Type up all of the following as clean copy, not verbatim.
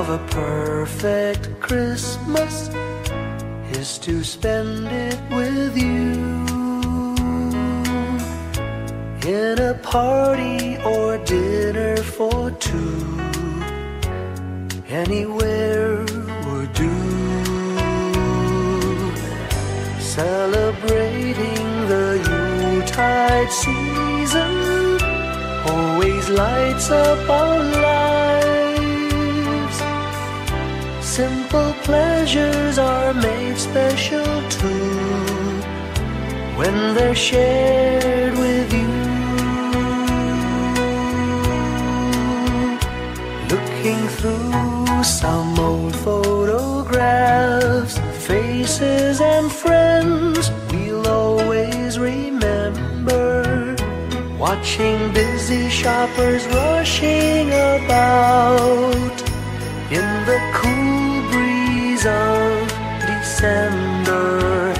of a perfect Christmas is to spend it with you, in a party or dinner for two. Anywhere would do. Celebrating the Yuletide season always lights up our lives. Simple pleasures are made special too when they're shared with you. Looking through some old photographs, faces and friends we'll always remember. Watching busy shoppers rushing about in the cool breeze of December.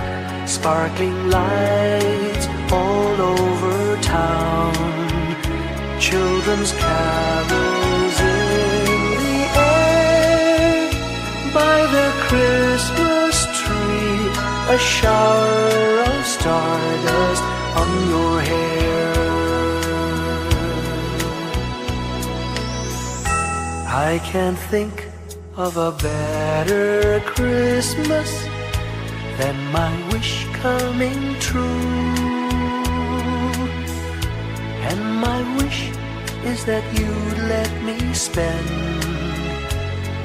Sparkling lights all over town, children's carols in the air. By the Christmas tree, a shower of stardust on your hair. I can't think of a better Christmas than my wish coming true. And my wish is that you'd let me spend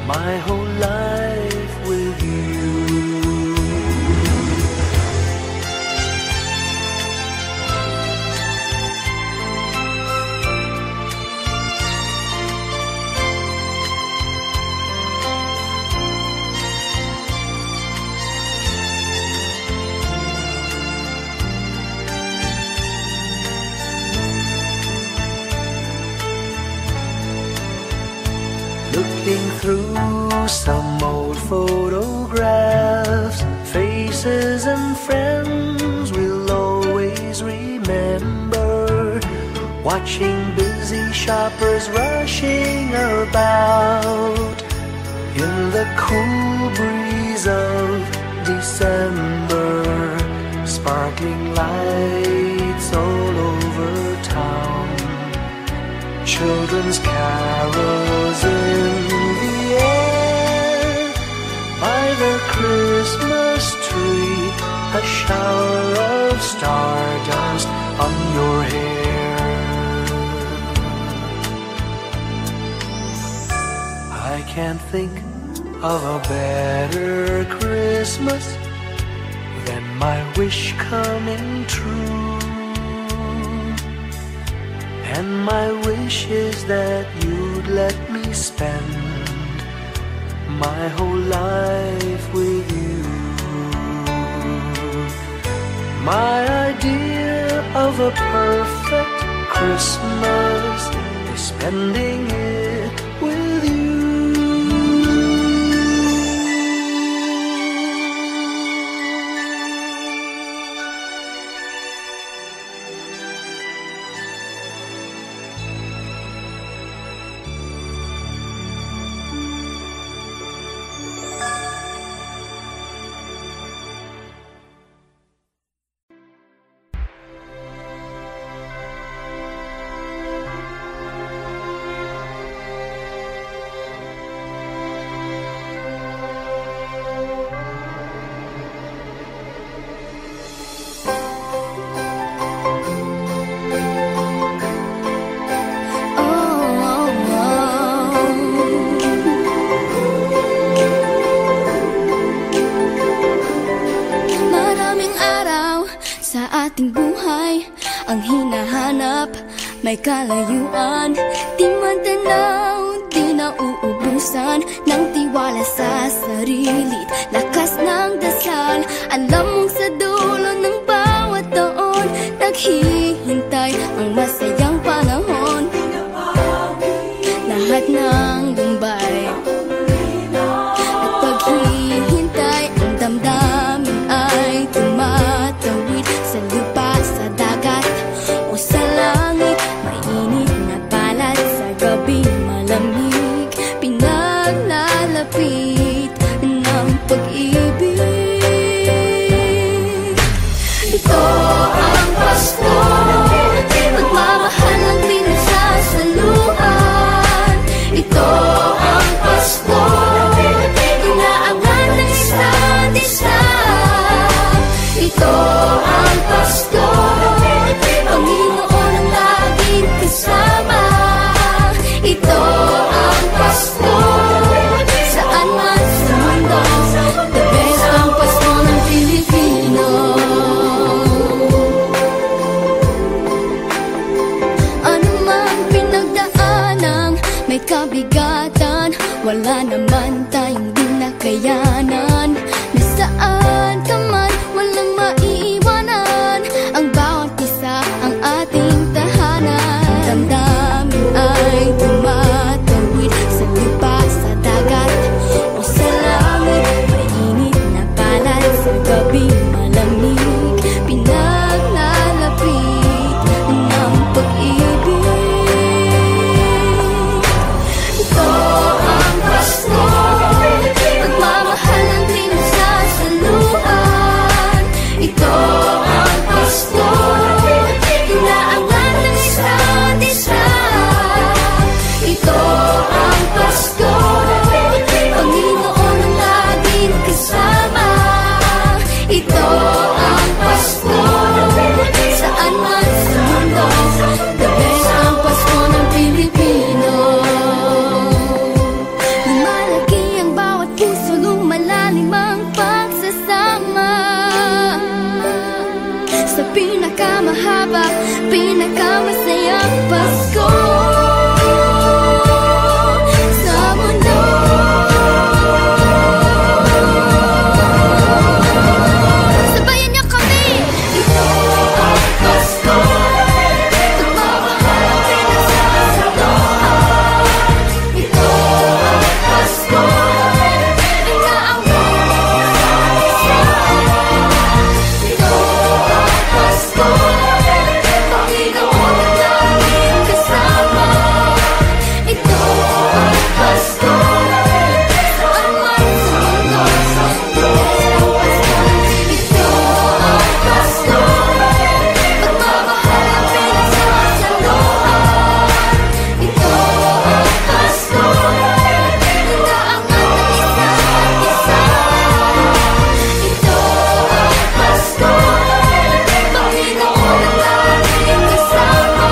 my whole life with you. Looking through some old photographs, faces and friends we'll always remember. Watching busy shoppers rushing about in the cool breeze of December. Sparkling lights all over town, children's carols in the air. By the Christmas tree, a shower of stardust on your hair. I can't think of a better Christmas than my wish coming true. And my wish is that you'd let me spend my whole life with you. My idea of a perfect Christmas is spending it with you. May kalayuan, di matanaw, di nauubusan ng tiwala sa sarili't lakas ng dasal. Alam mong sa dulo ng bawat taon, naghihintay ang masayang panahon. Lahat ng lumbay at paghihintay, ang damdamin ay tumatawid sa lupa, sa dagat o sa langit. Mainit na palad sa gabi malamig, pinaglalagyan may kabigatan, wala naman tayong di nakayanan. Nasaan ka man, walang maiiwanan, ang bawat isa ang ating tahanan. Damdamin ay tumatawid sa lupa, sa dagat o sa langit. Mainit na palad sa gabing malamig, pinaglalapit ng pag-ibig. Ito ang Pasko, pagmamahal ang pinagsasaluhan. Ito ang Pasko, inaangat ng isa't isa. Ito ang Pasko, Panginoon ang laging kasama. Ito ang Pasko, saan man sa mundo, the best ang Pasko ng Pilipino. Lumalaki ang bawat puso, lumalalim ang pagsasama. Sa pinakamahaba, pinakamasayang Pasko sa mundo. Sabayan niyo kami! Ito ang Pasko, pagmamahal ang pinagsasaluhan. Ito ang Pasko, inaangat ng isa't isa. Ito ang Pasko, Panginoon ang laging kasama. Ito ang Pasko, saan man sa mundo, the best ang Pasko. Ito ang Pasko, pagmamahal ang pinagsasaluhan. Ito ang Pasko, inaangat ng isa't isa. Ito ang Pasko, Panginoon ang laging kasama.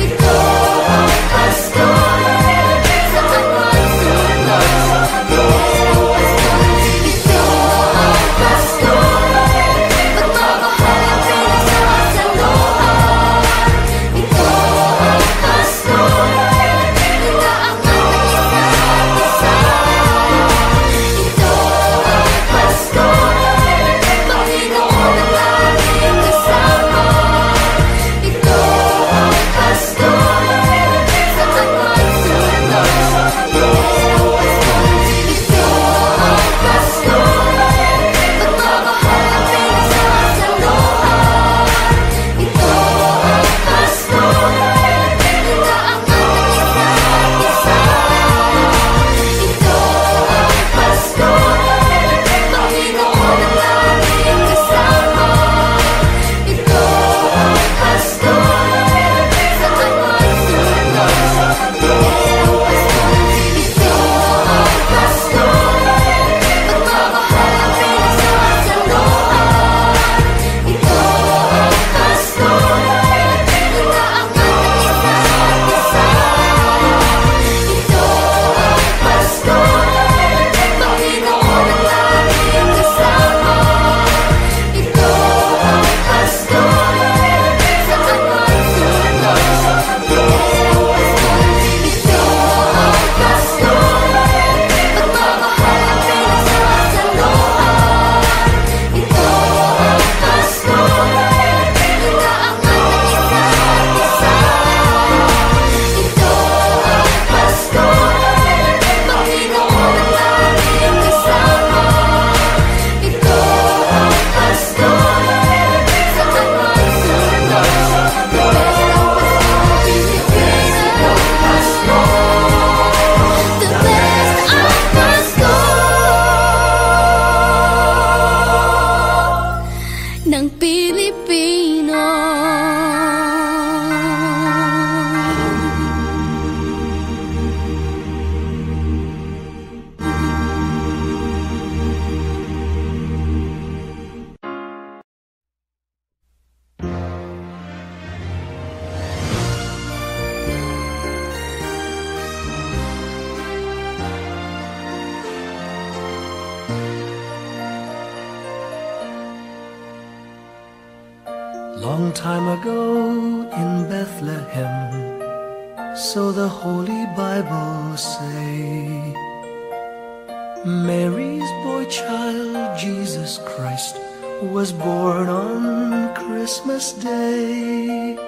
Ito ang Pasko, saan man sa mundo, the best ang Pasko. Ito ang Pasko, pagmamahal ang pinagsasaluhan. Ito ang Pasko, inaangat ng isa't isa. Ito ang Pasko, Panginoon ang laging kasama. Ito ang Pasko, saan man sa mundo, the best ang Pasko. Ito ang Pasko, pagmamahal ang pinagsasaluhan. Ito ang Pasko, inaangat ng isa't isa. Ito ang Pasko, Panginoon ang laging kasama. Ito ang Pasko, saan man sa mundo, the best ang Pasko. Ito ang Pasko, pagmamahal ang pinagsasaluhan. Ito ang Pasko, inaangat ng isa't isa. Ito ang Pasko, Panginoon ang laging kasama. Ito ang Pasko, saan man sa mundo, the best ang Pasko. Ito ang Pasko, pagmamahal ang pinagsasaluhan. Ito ang Pasko, inaangat ng isa't isa. Ito ang Pasko, Panginoon ang laging kasama. Ito ang Pasko, saan man sa mundo, the best ang Pasko. Pilipino Pasko, the best ang Pasko ng Pilipino. Long time ago in Bethlehem, So the Holy Bible say. Mary's boy child, Jesus Christ, was born on Christmas Day.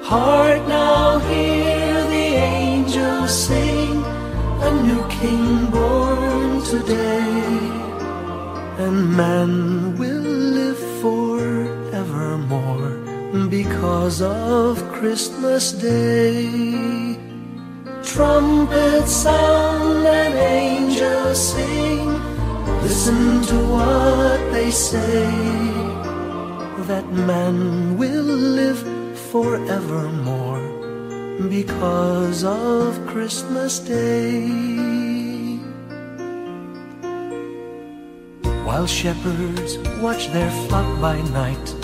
Hark now, hear the angels sing, a new King born today, and man will live forevermore because of Christmas Day. Trumpets sound and angels sing, listen to what they say, that man will live forevermore because of Christmas Day. While shepherds watch their flock by night,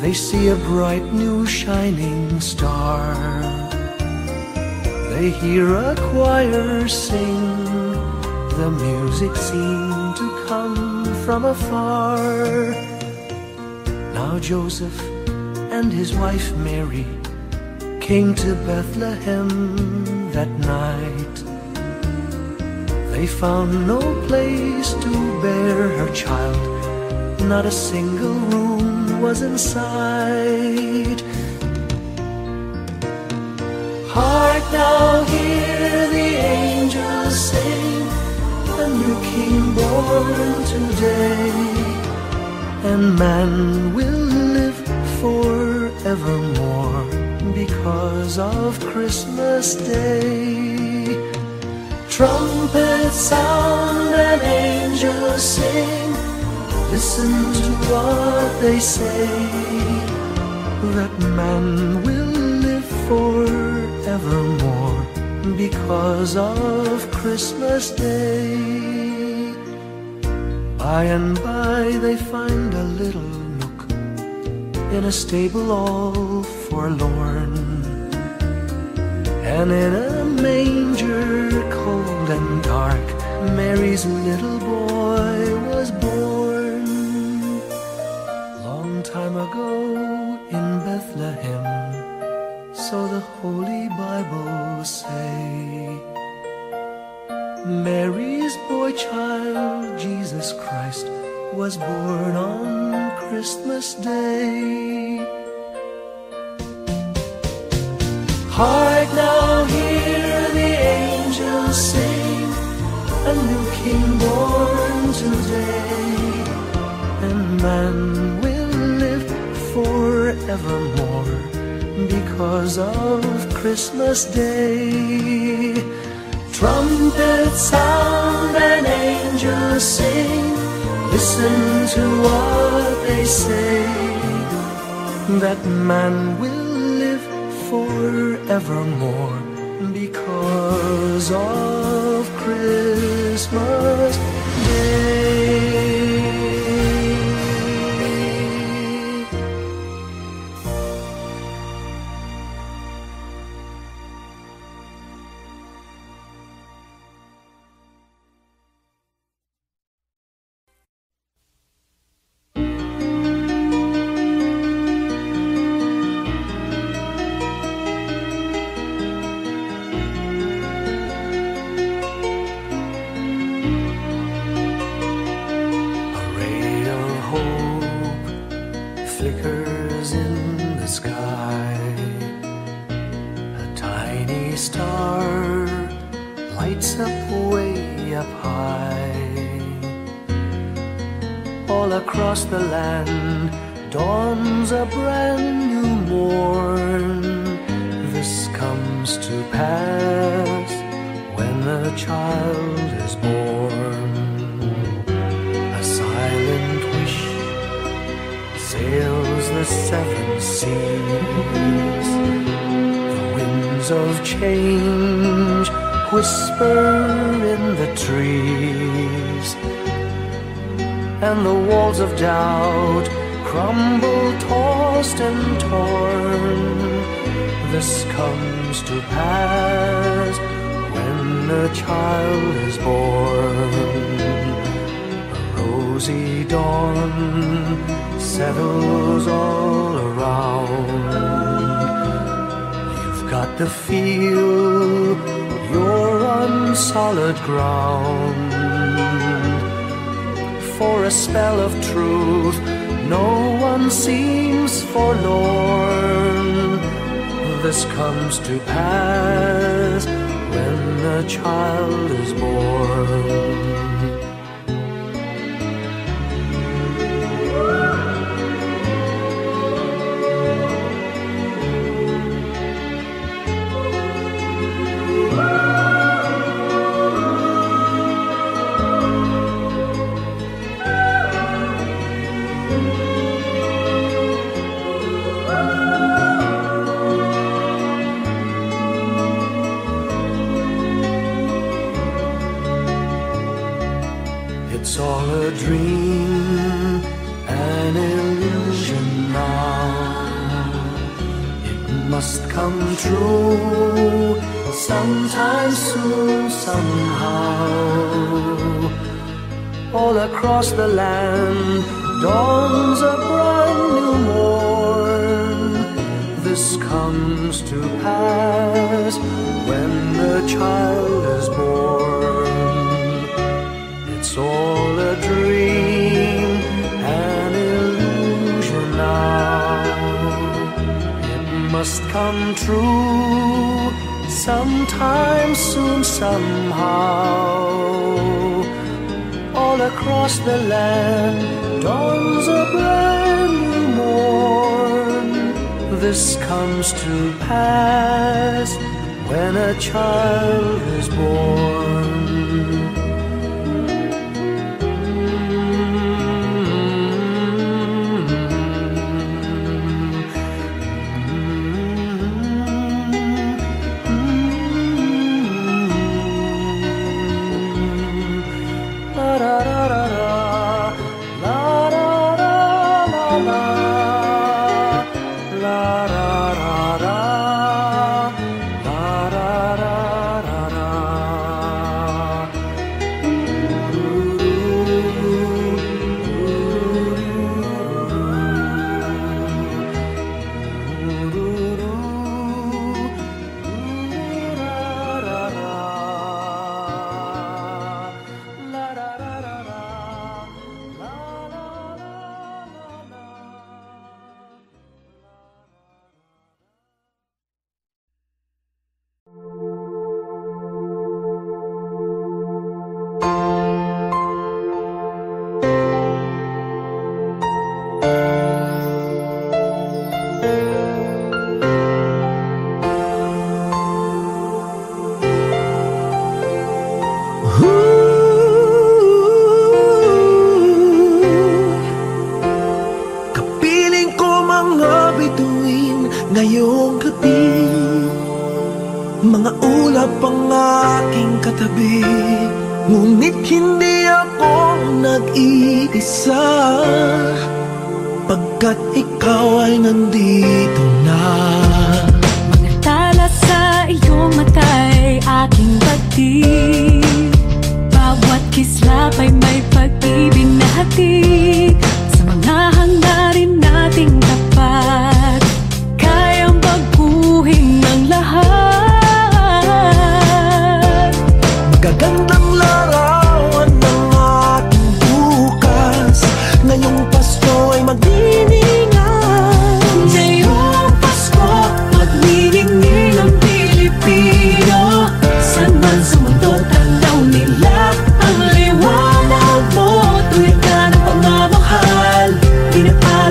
they see a bright new shining star. They hear a choir sing, the music seemed to come from afar. Now Joseph and his wife Mary came to Bethlehem that night. They found no place to bear her child, not a single room was in sight. Hark now, hear the angels sing, a new King born today, and man will live forevermore because of Christmas Day. Trumpets sound and angels sing, listen to what they say, that man will live forevermore because of Christmas Day. By and by they find a little nook in a stable all forlorn, and in a manger cold and dark, Mary's little boy was born. Long time ago in Bethlehem, so the Holy Bible say. Mary's boy child, Jesus Christ, was born on Christmas Day. Hark now, hear the angels sing, a new King born today, and man will live forevermore because of Christmas Day. Trumpets sound and angels sing, listen to what they say, that man will live forevermore because of Christmas Day. Flickers in the sky, a tiny star lights up way up high. All across the land dawns a brand new morn. This comes to pass when the child is born. A silent wish sails the seven seas. The winds of change whisper in the trees, and the walls of doubt crumble, tossed and torn. This comes to pass when the child is born. A rosy dawn settles all around. to feel you're on solid ground. For a spell of truth, no one seems forlorn. This comes to pass when a child is born. It's all a dream, an illusion now. It must come true sometime soon, somehow. All across the land dawns a brand new morn. This comes to pass when the child is born. It's all a dream, an illusion now. It must come true sometime soon, somehow. All across the land dawns a brand new morn. This comes to pass when a child is born. Ngayong gabi, mga ulap ang aking katabi, ngunit hindi ako nag-iisa, pagkat ikaw ay nandito na. Mga tala sa iyong mata'y aking batid, bawat kislap ay may pag-ibig na hatid, sa mga hangarin nating tapat. Ng lahat, magagandang larawan ng ating bukas. Ngayong Pasko ay magdiningan. Ngayong Pasko, magniningning ang Pilipino. San man sa mundo, tanaw nila ang liwanag mo. Tuwid ka ng pagmamahal, pinapahal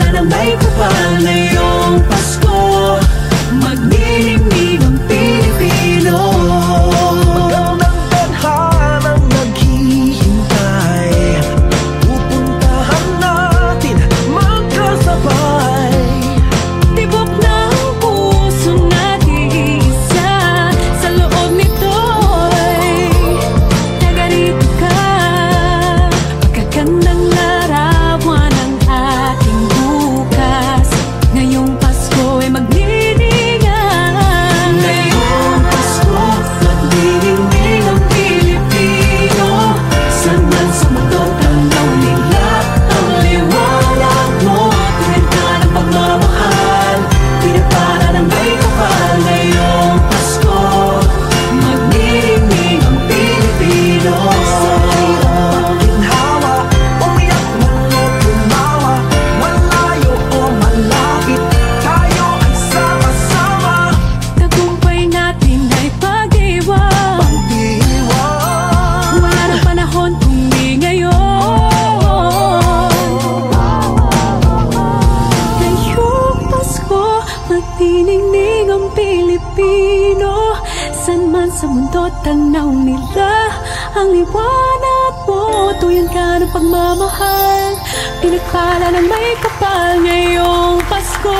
Magniningning ang Pilipino, san man sa mundo tanaw nila ang liwanag mo. Tuyan ka ng pagmamahal, pinagpala ng may kapal ngayong Pasko.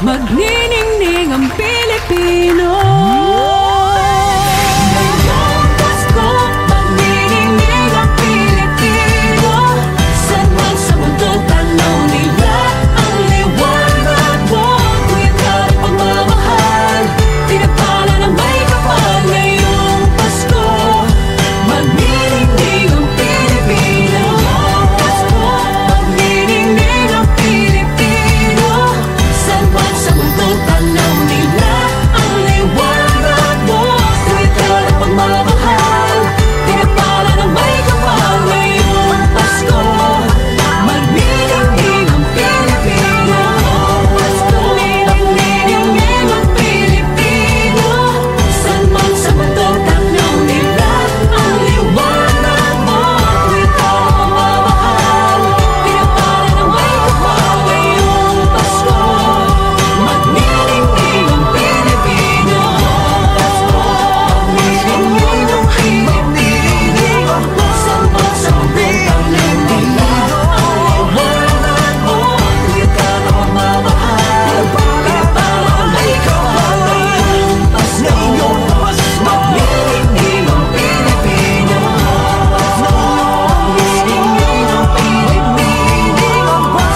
Magniningning ang Pilipino. Ngayong Pasko, magniningning ang Pilipino, san man sa mundo tanaw nila ang liwanag mo. Tuyan ka ng pagmamahal, pinagpala ng may kapal ngayong Pasko. Magniningning ang Pilipino. Pasko, magniningning ang Pilipino, san man sa mundo tanaw nila ang liwanag mo. Tuwid ka ng pagmamahal, pinagpala ng may kapal ngayong Pasko. Magniningning ang Pilipino. Pasko, magniningning ang Pilipino, san man sa mundo tanaw nila ang liwanag mo. Tuwid ka ng pagmamahal, pinagpala ng may kapal ngayong Pasko. Magniningning ang Pilipino. Pasko, magniningning ang Pilipino, san man sa mundo tanaw nila ang liwanag mo. Tuwid ka ng pagmamahal, pinagpala ng may kapal ngayong Pasko. Magniningning ang Pilipino. Magniningning ang Pilipino,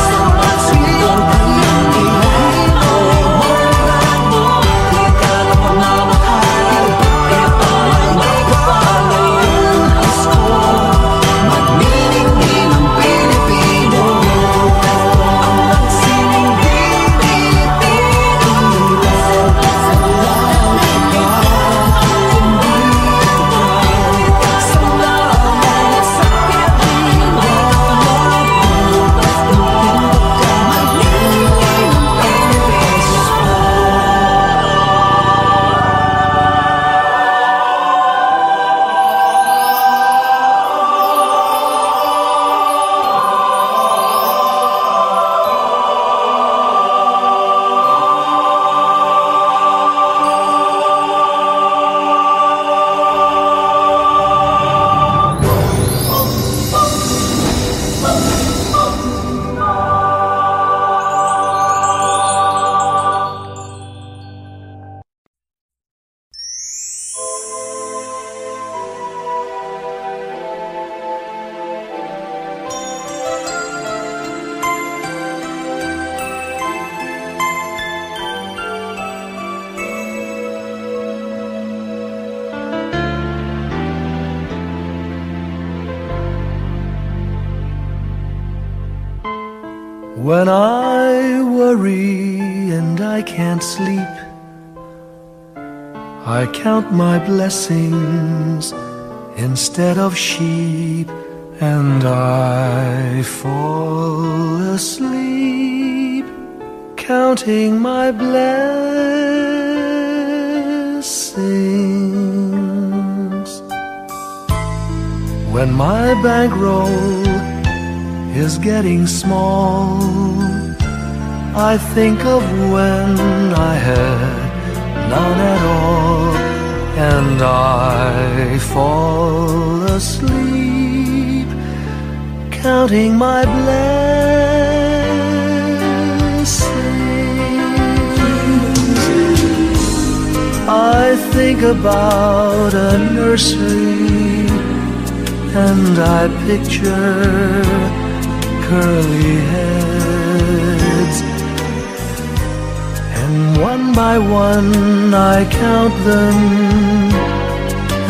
san man sa mundo tanaw nila ang liwanag mo. Tuwid ka ng pagmamahal, pinagpala ng may kapal ngayong Pasko. Magniningning ang Pilipino. Ang sining Pilipino, When I worry and I can't sleep, I count my blessings instead of sheep, and I fall asleep counting my blessings. When my bankroll is getting small, I think of when I had none at all, and I fall asleep counting my blessings. I think about a nursery, and I picture curly heads, and one by one I count them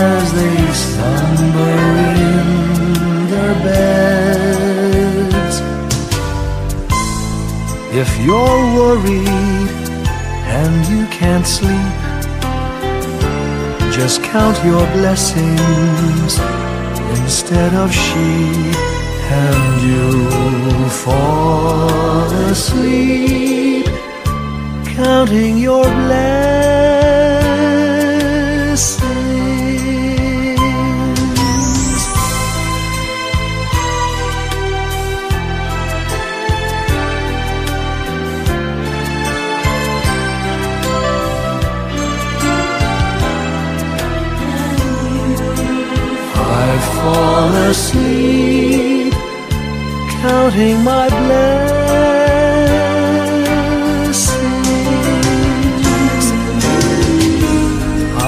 as they slumber in their beds. If you're worried and you can't sleep, just count your blessings instead of sheep, and you'll fall asleep counting your blessings. asleep, counting my blessings.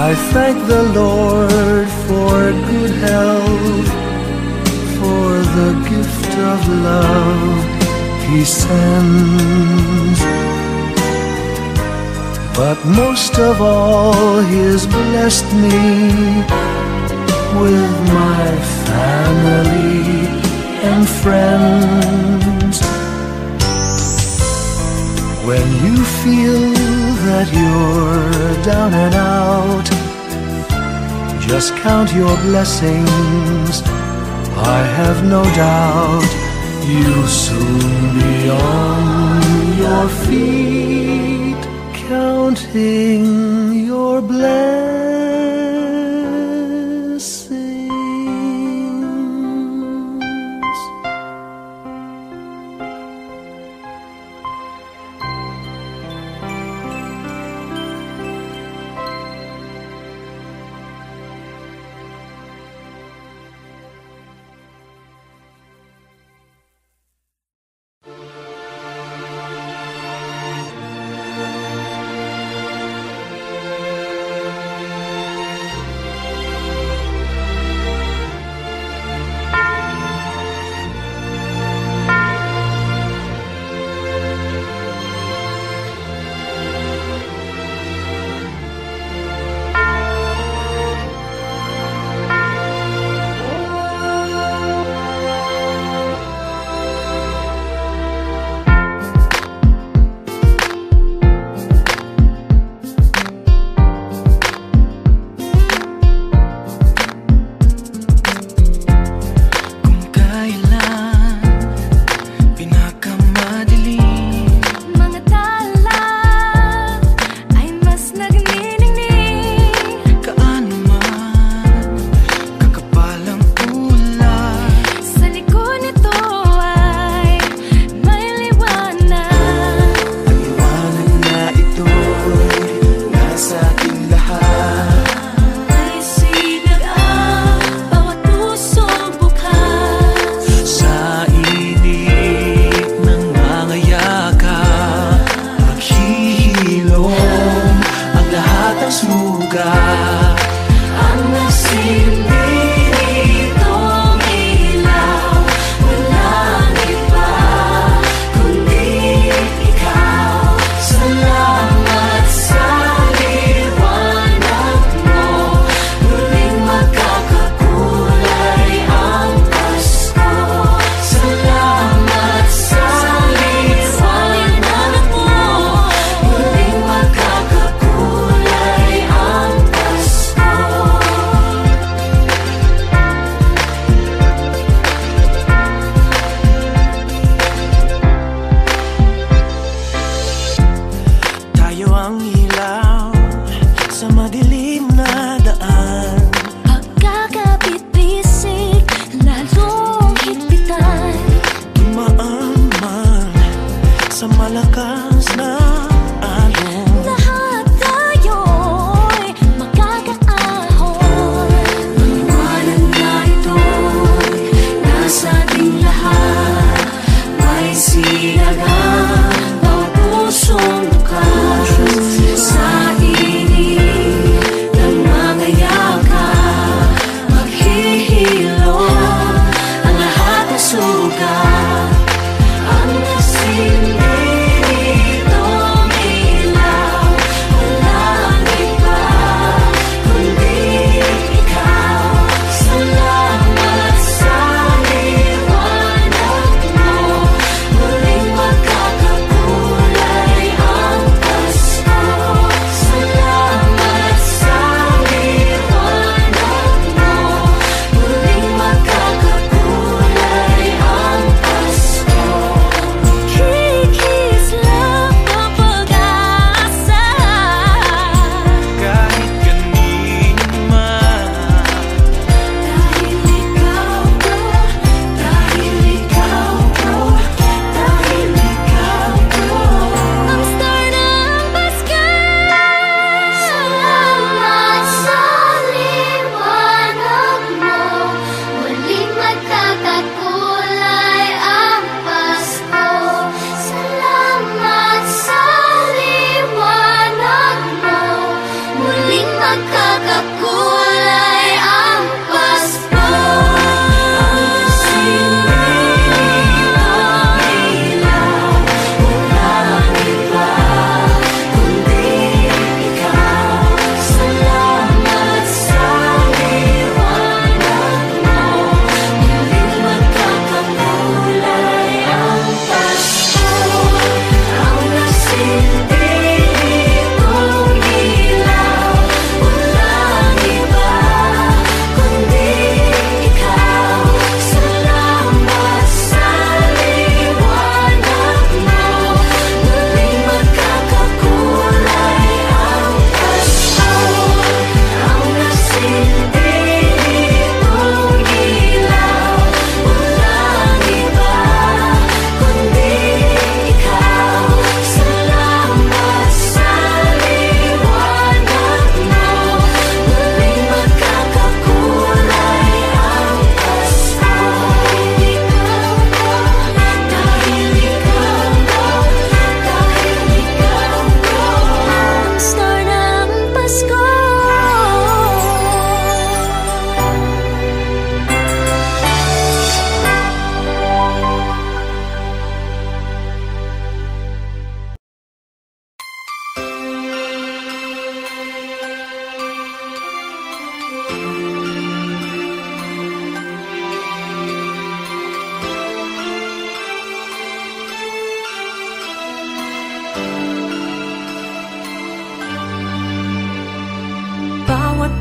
I thank the Lord for good health, for the gift of love He sends. But most of all, He has blessed me with my family and friends. When you feel that you're down and out, just count your blessings. I have no doubt you'll soon be on your feet, counting your blessings. Ang nasing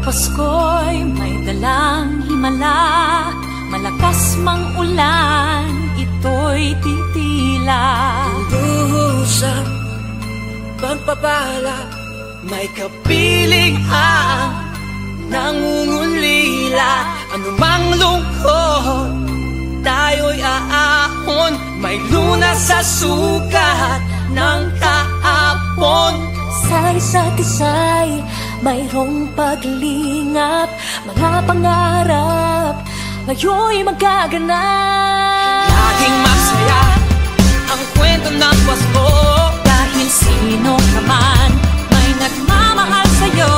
Pasko'y may dalang himala, malakas mang ulan, ito'y titila. Duhusang pagpapala, may kapiling ang nangungulila. Anumang lungkot, tayo'y aahon, may lunas sa sukat ng kahapon. Sa isa't isa'y mayroong paglingap, mga pangarap ngayon'y magaganap. Laging masaya ang kwento ng Pasko, Dahil sino ka man may nagmamahal sa'yo.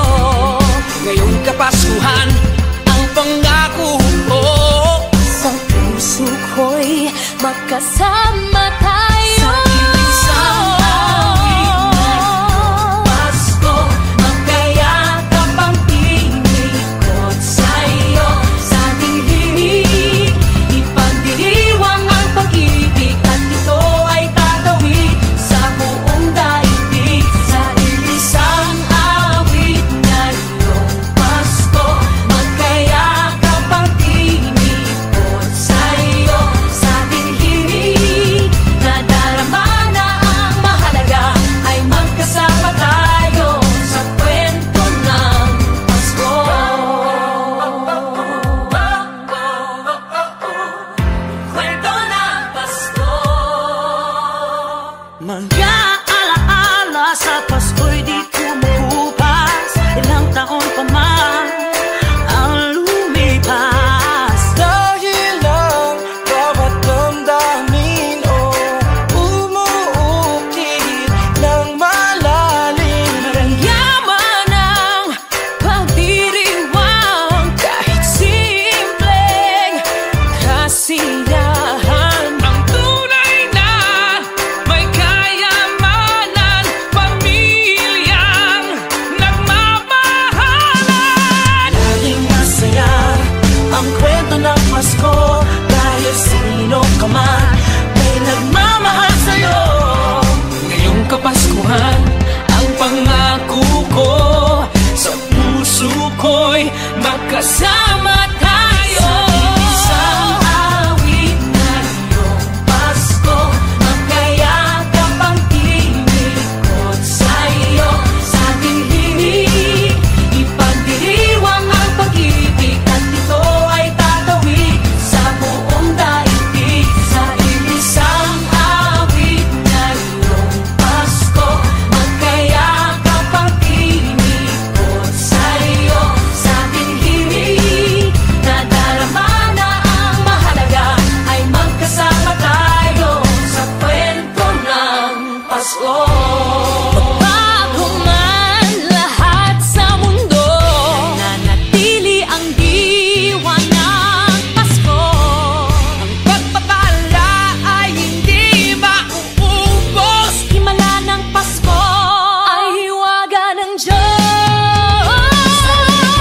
ngayong Kapaskuhan ang pangako ko. Sa puso ko'y magkasama tayo. Sa isang awit ng Pasko, magkayakap ang tinikot sa'yo. Sa ating himig, ipagdiriwang ang pag-ibig, at ito ay tatawid sa buong daigdig. Sa isang awit ngayong Pasko, magkayakap ang tinikot sa'yo. Sa ating himig, nadarama na ang mahalaga, ay magkasama tayo sa kwento ng Pasko. Kwento ng Pasko. Mga alaala sa Pasko'y di kumukupas, ilang taon pa man ang lumipas. Dahil ang bawat damdamin o umuukit ng malalim. Yaman ang pagdiriwang, kahit simpleng kasiyahan. Ang tunay na may kayamanan, pamilyang nagmamahalan. Laging masaya ang kwento ng Pasko, dahil sino ka man may nagmamahal sa'yo. Ngayong Kapaskuhan ang pangako ko, sa puso ko'y magkasama tayo. Isang awit ngayong Pasko, magkayakap ang tinikot sa'yo. Sa ating himig, ipagdiriwang ang pag-ibig, at ito ay tatawid sa buong daigdig. Sa isang awit ngayong Pasko, magkayakap ang tinikot sa'yo. Sa ating himig, nadarama na ang mahalaga, ay magkasama tayo sa kwento ng Pasko. Bago man lahat sa mundo, nanatili ang diwa ng Pasko. Ang pagpapala ay hindi mauubos. Himala ng Pasko ay hiwaga ng Diyos.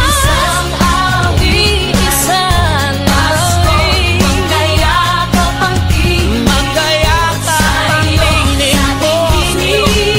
Isang awit, isang awit, magkayakap ang tinig Magkayakap ang sa'yo. tinig Sa ating himig,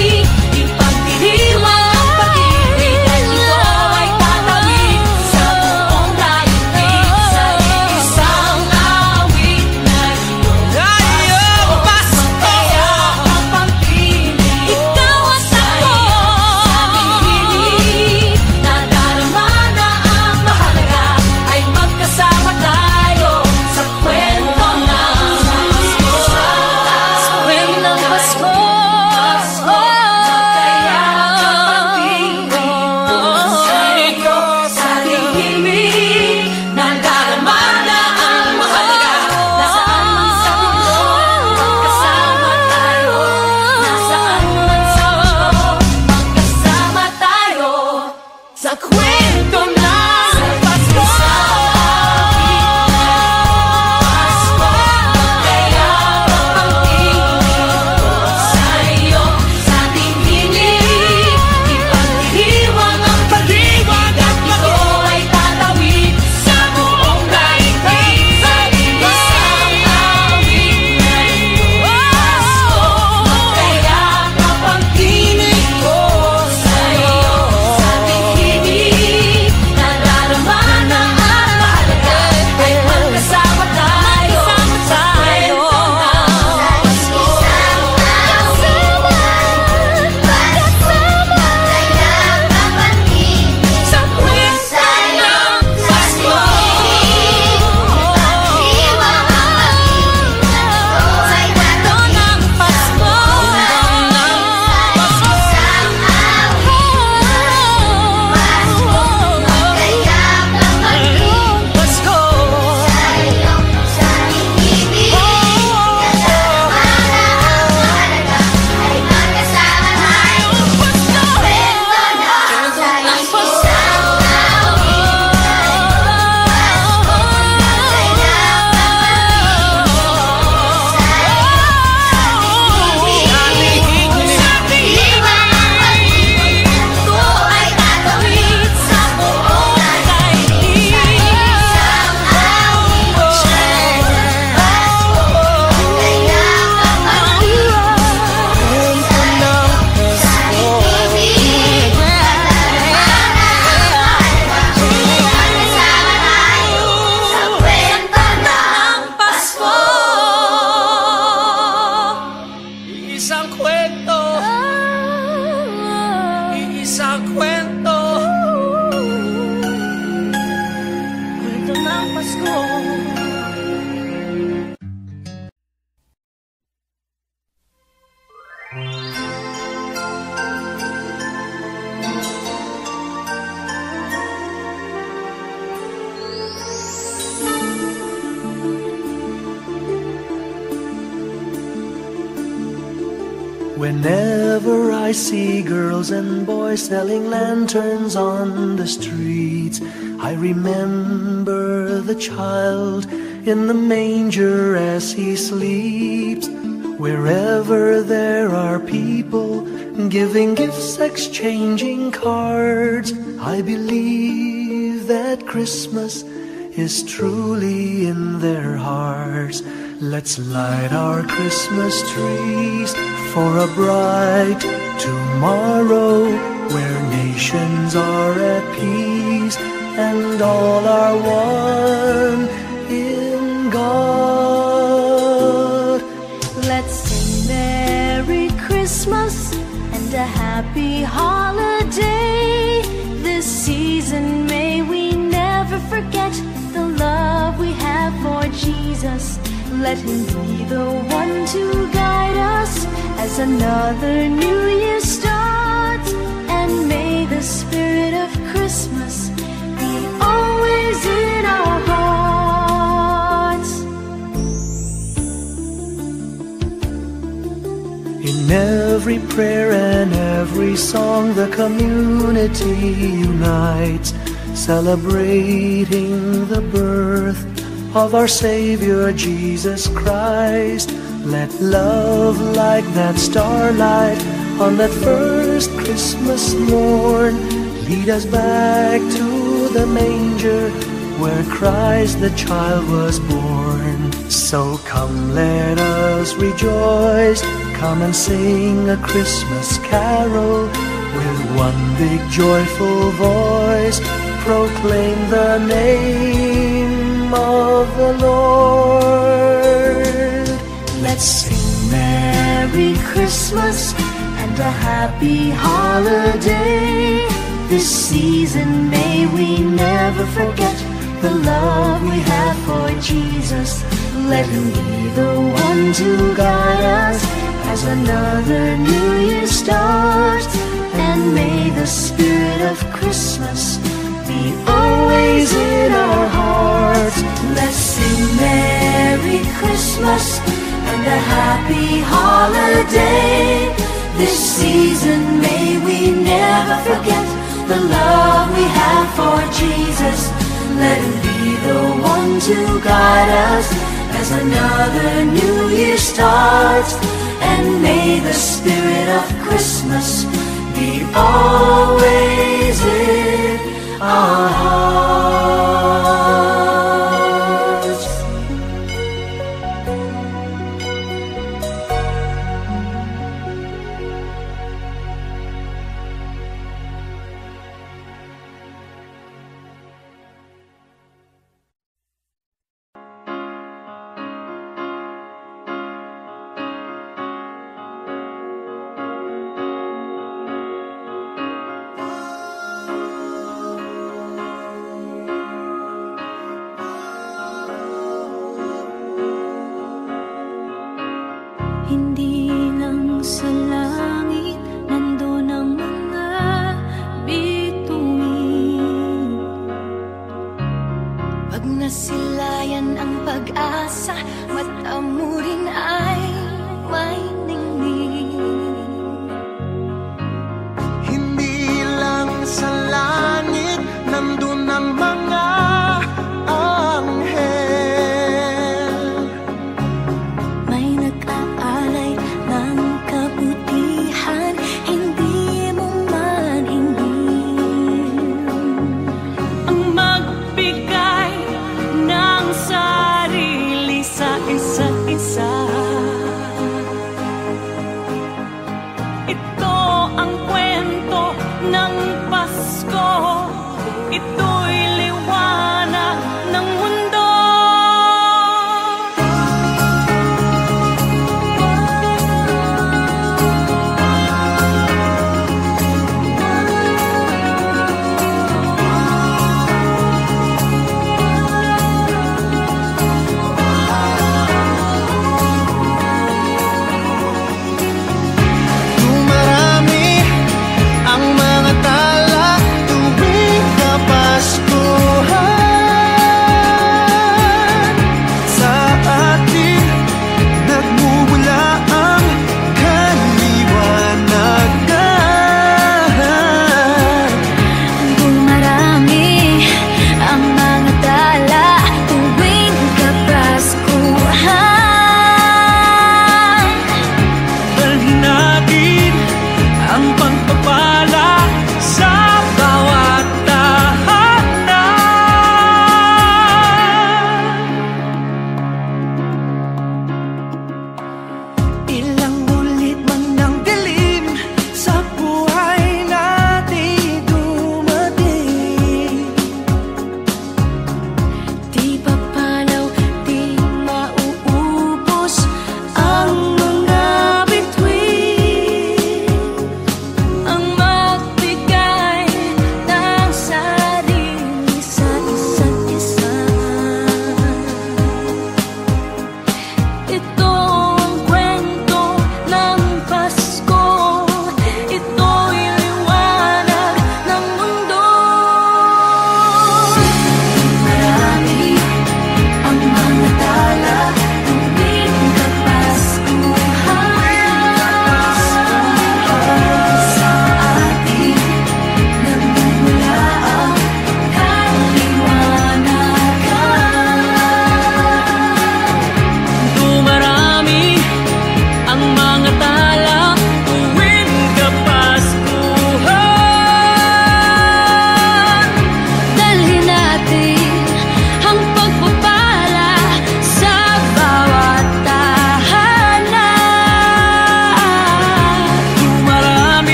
Whenever I see girls and boys selling lanterns on the streets, I remember the child in the manger as he sleeps. Wherever there are people giving gifts, exchanging cards, I believe that Christmas is truly in their hearts. Let's light our Christmas trees for a bright tomorrow, where nations are at peace and all are one in God. Let's sing Merry Christmas and a happy holiday. This season may we never forget the love we have for Jesus. Let Him be the one to guide us as another new year starts. And may the spirit of Christmas be always in our hearts. In every prayer and every song, the community unites, celebrating the birth of our Savior Jesus Christ. Let love like that starlight on that first Christmas morn lead us back to the manger where Christ the child was born. So come, let us rejoice, come and sing a Christmas carol with one big joyful voice, proclaim the name of the Lord. Let's sing Merry Christmas and a happy holiday. This season may we never forget the love we have for Jesus. Let Him be the one to guide us as another new year starts. And may the spirit of Christmas be always in our hearts. Let's sing Merry Christmas and a happy holiday. This season may we never forget the love we have for Jesus. Let Him be the one to guide us as another new year starts. And may the spirit of Christmas be always in our hearts. Hindi lang sa langit nandun ang mga bituin. Pag nasilayan ang pag-asa, mata mo rin ay may ningning. Hindi lang sa langit nandun ang mga anghel. May nag-aalay ng kabutihan, hindi mo man hingin. Ang magbigay ng sarili sa isa't isa. Ito ang kwento ng Pasko. Ito'y liwanag ng mundo.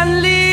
halina